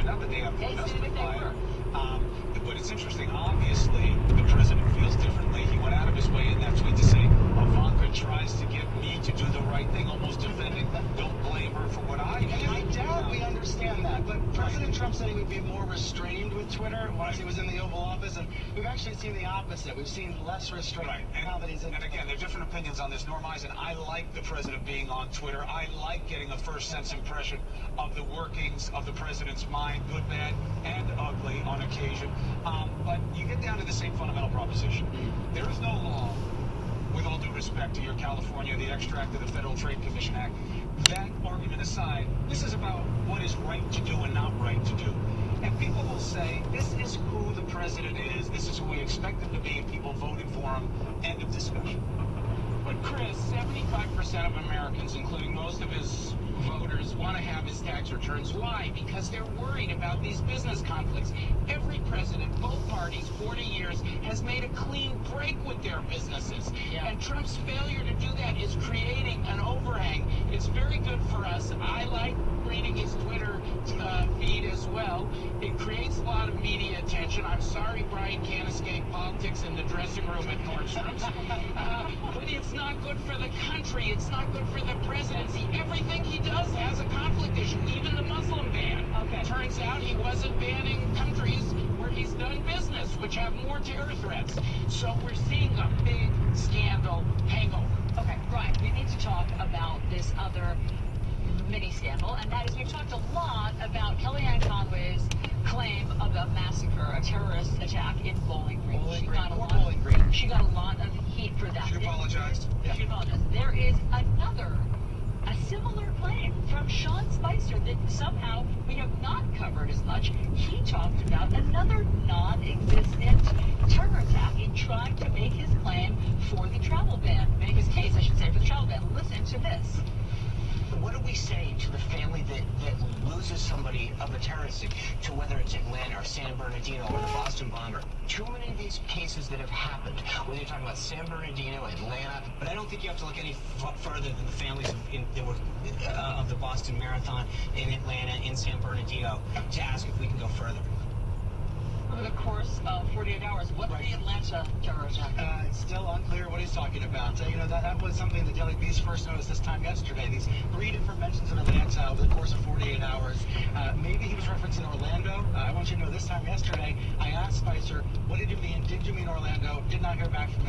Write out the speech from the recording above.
not that they have They said that they justified were. But it's interesting. Obviously, the president feels differently. He went out of his way in that tweet to say Ivanka tries to get me to do the right thing, almost defending. Don't blame her for what I did. I doubt we understand that, but President Trump said he would be more restrained with Twitter once he was in the Oval Office, and we've actually seen the opposite. We've seen less restraint now that he's in. And again, there are different opinions on this. Norm Eisen, I like the president being on Twitter. I like getting a first sense impression of the workings of the president's mind, good, bad, and ugly on occasion. But you get down to the same fundamental proposition. There is no law, with all due respect to your California, the extract of the Federal Trade Commission Act. That argument aside, this is about what is right to do and not right to do. And people will say, this is who the president is, this is who we expect him to be, people voted for him, end of discussion. But Chris, 75% of Americans, including most of his voters, want to have his tax returns. Why? Because they're worried about these business conflicts. Every president, both parties, 40 years, has made a clean break with their businesses. Yeah. And Trump's failure to do that is creating an overhang. It's very good for us. I like reading his Twitter feed as well. It creates a lot of media attention. I'm sorry Brian can't escape politics in the dressing room at Nordstrom's. But it's not good for the country. It's not good for the presidency. Everything he does has a conflict issue, even the Muslim ban. Okay. Turns out he wasn't banning countries where he's done business, which have more terror threats. So we're seeing a big scandal hangover. Okay, Brian, we need to talk about this other mini scandal, and that is we've talked a lot about Kellyanne Conway's claim of a massacre, a terrorist attack in Bowling Green. She got a lot of heat for that. She apologized. She apologized. There is a similar claim from Sean Spicer that somehow we have not covered as much. He talked about another non-existent terror attack in trying to make his claim for the travel ban. Make his case, I should say, for the travel ban. Listen to this. What do we say to the family that loses somebody of a terrorist, to whether it's Atlanta or San Bernardino or the Boston bomber? Too many of these cases that have happened, whether you're talking about San Bernardino, Atlanta, but I don't think you have to look any further than the families of the Boston Marathon in Atlanta, in San Bernardino, to ask if we can go further. Over the course of 48 hours, what's the Atlanta terror attack? It's still unclear what he's talking about. That was something the Daily Beast first noticed this time yesterday. These 3 different mentions of Atlanta over the course of 48 hours. Maybe he was referencing Orlando. I want you to know this time yesterday, I asked Spicer, what did you mean? Did you mean Orlando? Did not hear back from him.